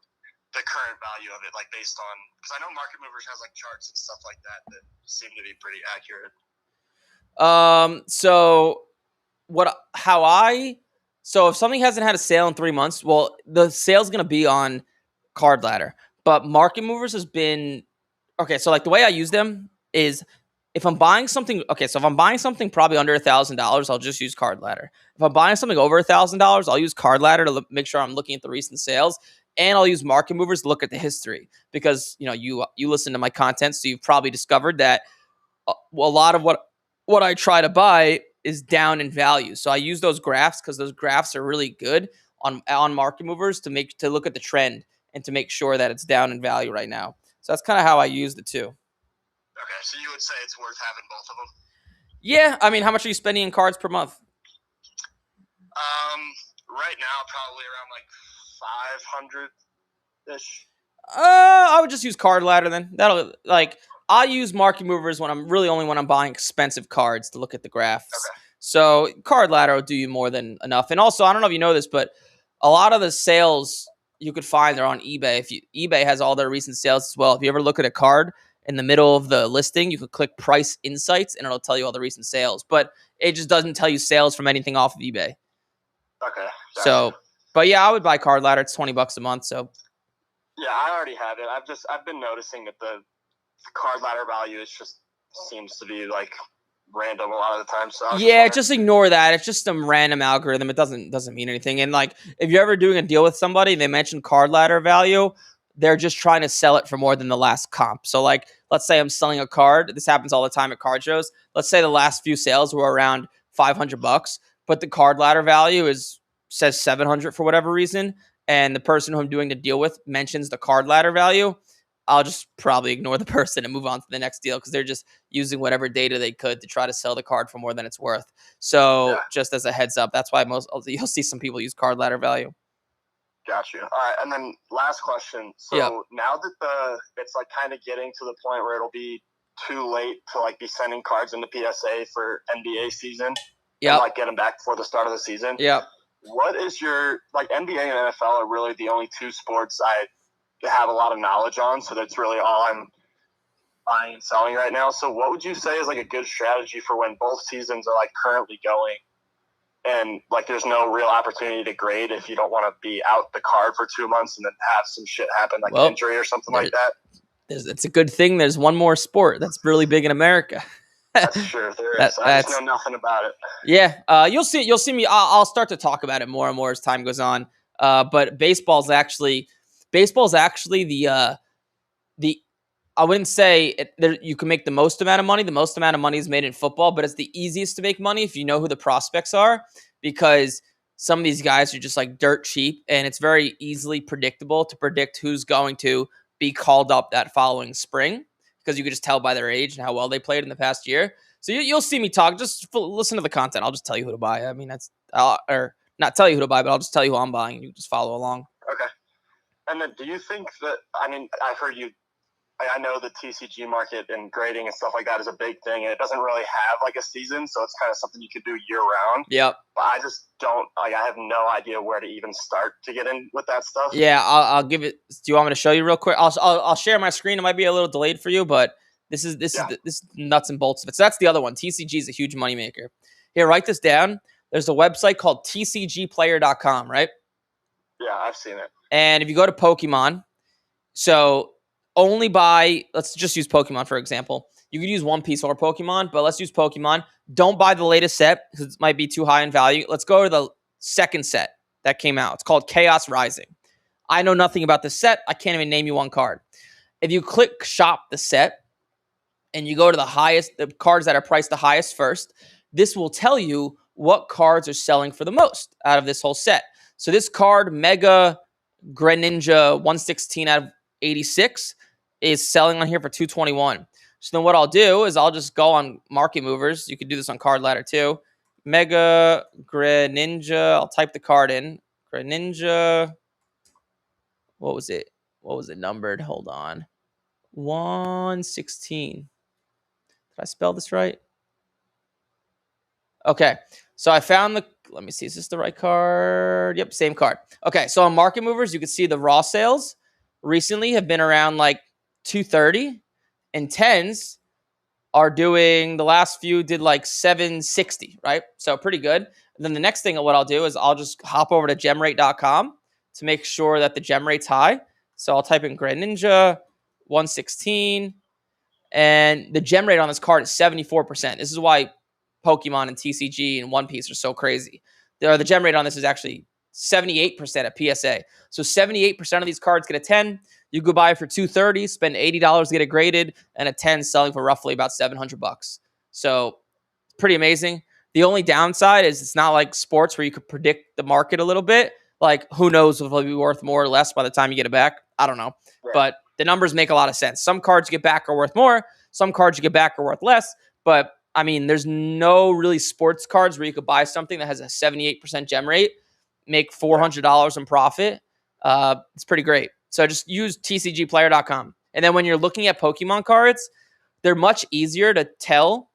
the current value of it, based on, because I know Market Movers has charts and stuff like that seem to be pretty accurate. So if something hasn't had a sale in 3 months, well, the sale's going to be on Card Ladder, but Market Movers has been okay. So the way I use them is if I'm buying something, so if I'm buying something probably under $1,000, I'll just use Card Ladder. If I'm buying something over $1,000, I'll use Card Ladder to make sure I'm looking at the recent sales, and I'll use Market Movers to look at the history because you listen to my content, so you've probably discovered that a lot of what I try to buy is down in value. So I use those graphs because those graphs are really good on Market Movers to look at the trend and to make sure that it's down in value right now. So that's kind of how I use the two. Okay, so you would say it's worth having both of them? Yeah, I mean, how much are you spending in cards per month? Right now, probably around 500-ish. I would just use Card Ladder then. I use Market Movers when I'm buying expensive cards to look at the graphs. Okay. So Card Ladder will do you more than enough. And also, I don't know if you know this, but a lot of the sales you could find are on eBay. eBay has all their recent sales as well. If you ever look at a card in the middle of the listing, you could click Price Insights and it'll tell you all the recent sales. But it just doesn't tell you sales from anything off of eBay. Okay. Gotcha. So, but yeah, I would buy Card Ladder. It's $20 a month. So yeah, I already have it. I've been noticing that the Card Ladder value seems to be random a lot of the time. So just ignore that. It's just some random algorithm. It doesn't mean anything. And if you're ever doing a deal with somebody and they mention Card Ladder value, they're just trying to sell it for more than the last comp. So let's say I'm selling a card. This happens all the time at card shows. Let's say the last few sales were around $500, but the Card Ladder value says $700 for whatever reason, and the person who I'm doing the deal with mentions the Card Ladder value, I'll just probably ignore the person and move on to the next deal because they're just using whatever data they could to try to sell the card for more than it's worth. So just as a heads up, that's why you'll see some people use Card Ladder value. Got you. All right, and then last question. So now that it's kind of getting to the point where it'll be too late to be sending cards into PSA for NBA season, and get them back before the start of the season. Yeah. What is your NBA and NFL are really the only two sports I have a lot of knowledge on, so that's really all I'm buying and selling right now. So what would you say is a good strategy for when both seasons are currently going and there's no real opportunity to grade if you don't want to be out the card for 2 months and then have some shit happen injury or something like that? It's a good thing there's one more sport that's really big in America. That's true. There is. I just know nothing about it. Yeah. You'll see me. I'll start to talk about it more and more as time goes on. But baseball's actually the I wouldn't say you can make the most amount of money. The most amount of money is made in football, but it's the easiest to make money if you know who the prospects are, because some of these guys are just dirt cheap, and it's very easily predictable to predict who's going to be called up that following spring because you can just tell by their age and how well they played in the past year. So you'll see me talk. Just listen to the content. I'll just tell you who to buy. I mean, or not tell you who to buy, but I'll just tell you who I'm buying, and you just follow along. Okay. And then do you think that, I've heard you, I know the TCG market and grading and stuff like that is a big thing, and it doesn't really have a season, so it's kind of something you could do year round. Yep. But I just don't, I have no idea where to even start to get in with that stuff. Yeah, I'll give it. Do you want me to show you real quick? I'll share my screen. It might be a little delayed for you, but this is nuts and bolts of it. So that's the other one. TCG is a huge moneymaker. Here, write this down. There's a website called tcgplayer.com, right? Yeah, I've seen it. And if you go to Pokemon, so only buy, let's just use Pokemon for example. You could use One Piece or Pokemon, but let's use Pokemon. Don't buy the latest set because it might be too high in value. Let's go to the second set that came out. It's called Chaos Rising. I know nothing about this set. I can't even name you one card. If you click shop the set and you go to the cards that are priced the highest first, this will tell you what cards are selling for the most out of this whole set. So this card, Mega Greninja 116 out of 86, is selling on here for 221. So then what I'll do is I'll just go on Market Movers. You can do this on Card Ladder too. Mega Greninja. I'll type the card in. Greninja. What was it? What was it numbered? Hold on. 116. Did I spell this right? Okay. So I found the, let me see. Is this the right card? Yep, same card. Okay. So on Market Movers, you can see the raw sales recently have been around like 230, and 10s are doing, the last few did like 760, right? So pretty good. And then the next thing, what I'll do is I'll just hop over to gemrate.com to make sure that the gem rate's high. So I'll type in Greninja 116, and the gem rate on this card is 74%. This is why Pokemon and TCG and One Piece are so crazy. The gem rate on this is actually 78% at PSA. So 78% of these cards get a 10. You go buy it for $230, spend $80 to get it graded, and a 10 selling for roughly about $700. So pretty amazing. The only downside is it's not like sports where you could predict the market a little bit. Like, who knows if it'll be worth more or less by the time you get it back. I don't know. Right. But the numbers make a lot of sense. Some cards you get back are worth more. Some cards you get back are worth less. But, I mean, there's no really sports cards where you could buy something that has a 78% gem rate, make $400 in profit. It's pretty great. So just use tcgplayer.com. And then when you're looking at Pokemon cards, they're much easier to tell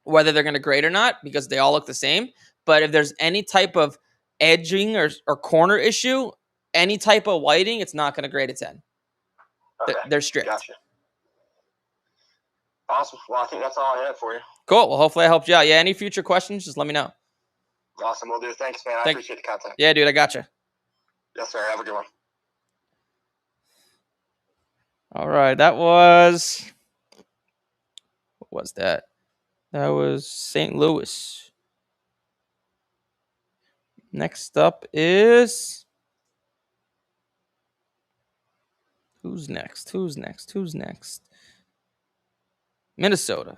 whether they're going to grade or not because they all look the same. But if there's any type of edging or corner issue, any type of whiting, it's not going to grade a 10. Okay. They're strict. Gotcha. Awesome. Well, I think that's all I have for you. Cool. Well, hopefully I helped you out. Yeah, any future questions, just let me know. Awesome. Will do. Thanks, man. I appreciate the content. Yeah, dude, I got you. Yes, sir. Have a good one. All right, that was, what was that? That was St. Louis. Next up is, who's next? Minnesota.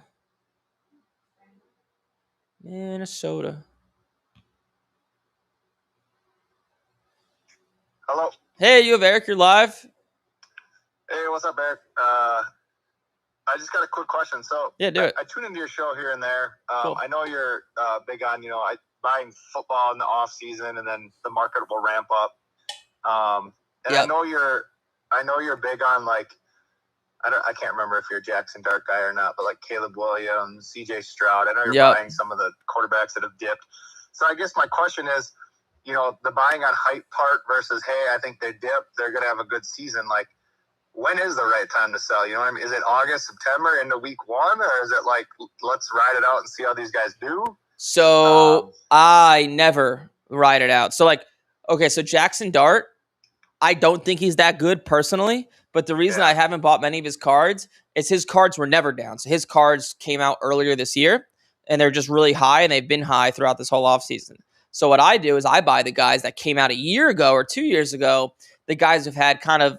Hello. Hey, you have Eric, you're live. Hey, what's up, Eric? I just got a quick question. So Yeah, do it. I tune into your show here and there. Cool. I know you're big on, buying football in the off season, and then the market will ramp up. And Yep. I know you're big on, like, I can't remember if you're a Jackson Dart guy or not, but like Caleb Williams, CJ Stroud. I know you're Yep. buying some of the quarterbacks that have dipped. So I guess my question is, the buying on hype part versus, hey, I think they dipped, they're going to have a good season. Like, when is the right time to sell? You know what I mean? Is it August, September into week 1, or is it like, let's ride it out and see how these guys do? So I never ride it out. So like, okay, so Jackson Dart, I don't think he's that good personally, but the reason I haven't bought many of his cards is his cards were never down. So his cards came out earlier this year, and they're just really high, and they've been high throughout this whole offseason. So what I do is I buy the guys that came out a year ago or 2 years ago, the guys who've had kind of,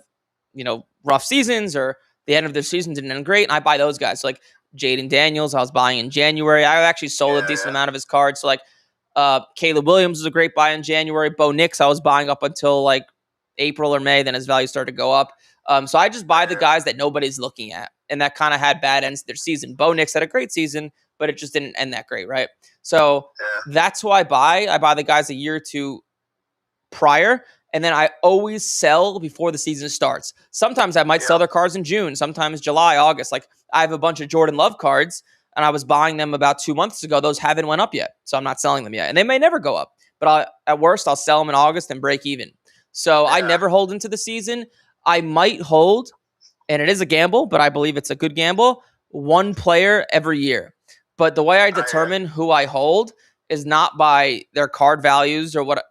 rough seasons or the end of their season didn't end great, and I buy those guys. So like Jaden Daniels, I was buying in January. I actually sold a decent amount of his cards. So like Caleb Williams was a great buy in January. Bo Nix, I was buying up until like April or May, then his value started to go up. So I just buy the guys that nobody's looking at and that kind of had bad ends to their season. Bo Nix had a great season, but it just didn't end that great, right? So that's who I buy. I buy the guys a year or two prior, and then I always sell before the season starts. Sometimes I might sell their cards in June, sometimes July, August. Like I have a bunch of Jordan Love cards, and I was buying them about 2 months ago. Those haven't went up yet, so I'm not selling them yet. And they may never go up, but at worst, I'll sell them in August and break even. So I never hold into the season. I might hold, and it is a gamble, but I believe it's a good gamble, one player every year. But the way I determine who I hold is not by their card values or what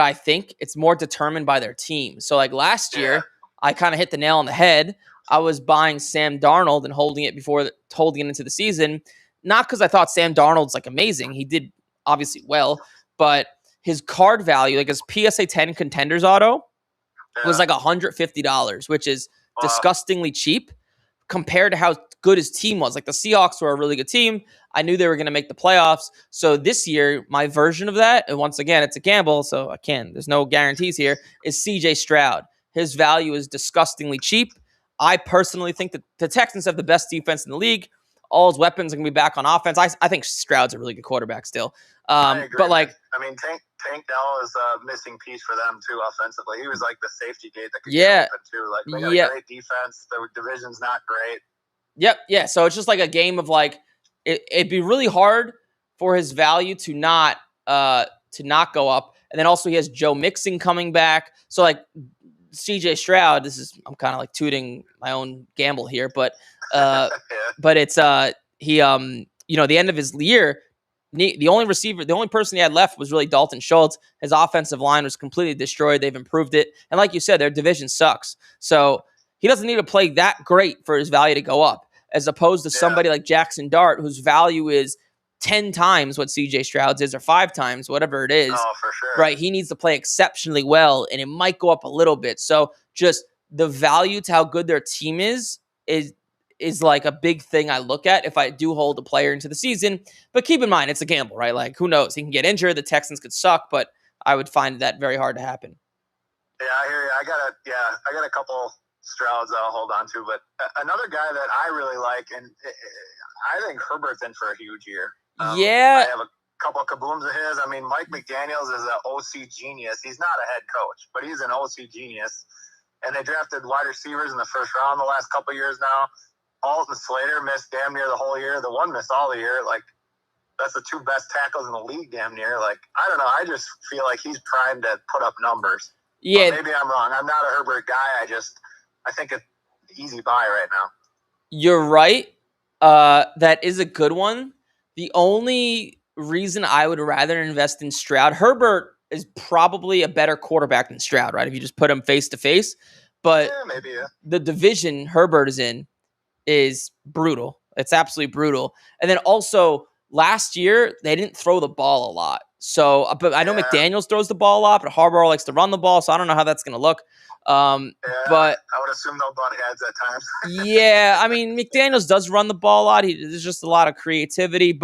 I think. It's more determined by their team. So like last year, I kind of hit the nail on the head. I was buying Sam Darnold and holding it into the season, not because I thought Sam Darnold's like amazing. He did obviously well, but his card value, like his PSA 10 Contenders auto, was like $150, which is disgustingly cheap compared to how good his team was. Like the Seahawks were a really good team. I knew they were going to make the playoffs. So this year, my version of that, and once again, it's a gamble, so there's no guarantees here, is CJ Stroud. His value is disgustingly cheap. I personally think that the Texans have the best defense in the league. All his weapons are going to be back on offense. I think Stroud's a really good quarterback still. I agree, but like, I mean, Tank Dell is a missing piece for them too offensively. He was like the safety gate that could get open too. Like they got a great defense. The division's not great. Yep. Yeah. So it's just like a game of like it'd be really hard for his value to not go up. And then also he has Joe Mixon coming back. So like CJ Stroud, I'm kind of like tooting my own gamble here, but but it's the end of his year, the only person he had left was really Dalton Schultz. His offensive line was completely destroyed. They've improved it. And like you said, their division sucks. So he doesn't need to play that great for his value to go up, as opposed to somebody like Jackson Dart, whose value is 10 times what CJ Stroud's is, or 5 times, whatever it is. Oh, for sure. Right. He needs to play exceptionally well, and it might go up a little bit. So just the value to how good their team is like a big thing I look at if I do hold a player into the season. But keep in mind, it's a gamble, right? Like, who knows? He can get injured. The Texans could suck, but I would find that very hard to happen. Yeah, I hear you. I got a couple Strouds I'll hold on to, but another guy that I really like, and I think Herbert's in for a huge year. I have a couple of kabooms of his. I mean, Mike McDaniels is an OC genius. He's not a head coach, but he's an OC genius. And they drafted wide receivers in the first round the last couple of years now. Alton Slater missed damn near the whole year. The one missed all the year. Like, that's the 2 best tackles in the league damn near. Like, I don't know. I just feel like he's primed to put up numbers. Yeah. But maybe I'm wrong. I'm not a Herbert guy. I think it's an easy buy right now. You're right. That is a good one. The only reason I would rather invest in Stroud, Herbert is probably a better quarterback than Stroud, right? If you just put him face to face. But the division Herbert is in is brutal. It's absolutely brutal. And then also last year, they didn't throw the ball a lot. So, but I know McDaniels throws the ball a lot, but Harbaugh likes to run the ball. So I don't know how that's going to look. But I would assume they'll butt heads at times. Yeah. I mean, McDaniels does run the ball a lot. There's just a lot of creativity,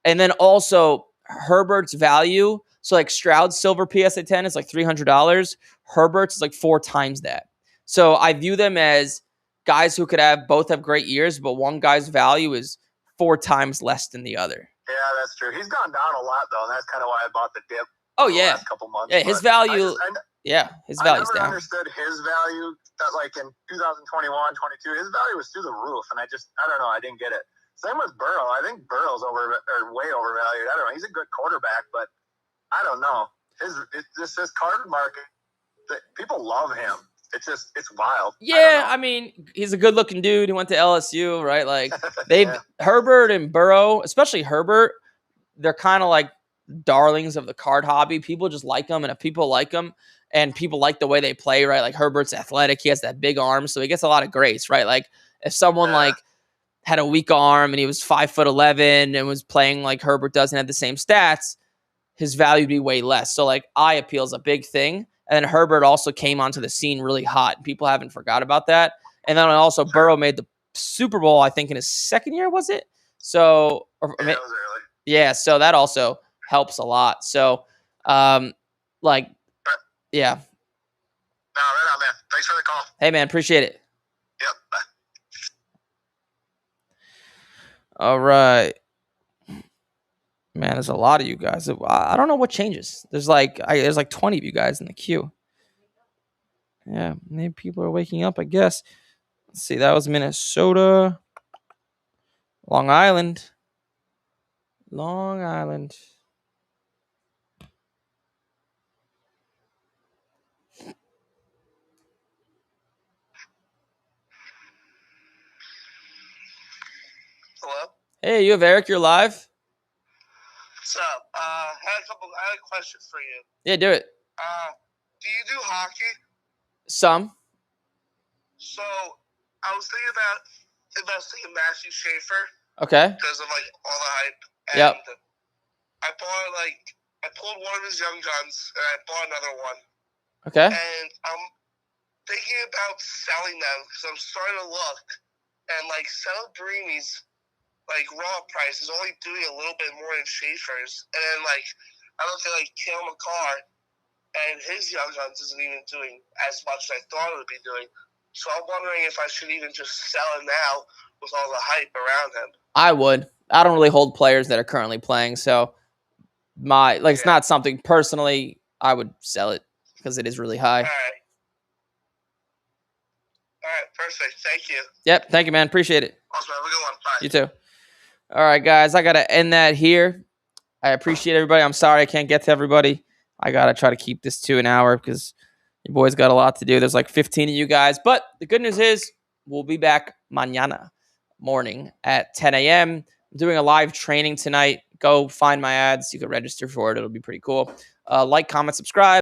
and then also Herbert's value. So like Stroud's silver PSA 10 is like $300. Herbert's is like 4 times that. So I view them as guys who could both have great years, but one guy's value is 4 times less than the other. Yeah, that's true. He's gone down a lot though, and that's kind of why I bought the dip. Oh yeah, last couple months. Yeah, his value. His value's down. I never understood his value. That like in 2021, 22, his value was through the roof, and I don't know. I didn't get it. Same with Burrow. I think Burrow's way overvalued. I don't know. He's a good quarterback, but I don't know. His card market, people love him. It's wild. Yeah, I mean, he's a good-looking dude. He went to LSU, right? Like Herbert and Burrow, especially Herbert, they're kind of like darlings of the card hobby. People just like them, and if people like them, and people like the way they play, right? Like Herbert's athletic, he has that big arm, so he gets a lot of grace, right? Like if someone like had a weak arm and he was 5'11" and was playing like Herbert doesn't have the same stats, his value would be way less. So like eye appeal is a big thing. And then Herbert also came onto the scene really hot. People haven't forgot about that. And then also Burrow made the Super Bowl, I think, in his second year, was it? So, it was early. Yeah, so that also helps a lot. So, yeah. No, right on, man. Thanks for the call. Hey, man, appreciate it. Yep, bye. All right. Man, there's a lot of you guys. I don't know what changes. There's like 20 of you guys in the queue. Yeah, maybe people are waking up, I guess. Let's see. That was Minnesota. Long Island. Hello? Hey, you have Eric. You're live. What's up? I had a question for you. Yeah, do it. Do you do hockey? Some. So, I was thinking about investing in Matthew Schaefer. Okay. Because of, like, all the hype. And yep. I pulled one of his young guns, and I bought another one. Okay. And I'm thinking about selling them, because I'm starting to look. and like Celebrini's like raw price is only doing a little bit more than Schaefer's, and then like I look at like Cale Makar, and his Young Guns isn't even doing as much as I thought it would be doing. So I'm wondering if I should even just sell him now with all the hype around him. I would. I don't really hold players that are currently playing, so it's not something personally I would sell it because it is really high. All right, perfect. Thank you. Yep, thank you, man. Appreciate it. Awesome. Have a good one. Bye. You too. All right, guys, I got to end that here. I appreciate everybody. I'm sorry I can't get to everybody. I got to try to keep this to an hour because your boys got a lot to do. There's like 15 of you guys. But the good news is we'll be back mañana morning at 10 a.m. I'm doing a live training tonight. Go find my ads. You can register for it. It'll be pretty cool. Like, comment, subscribe.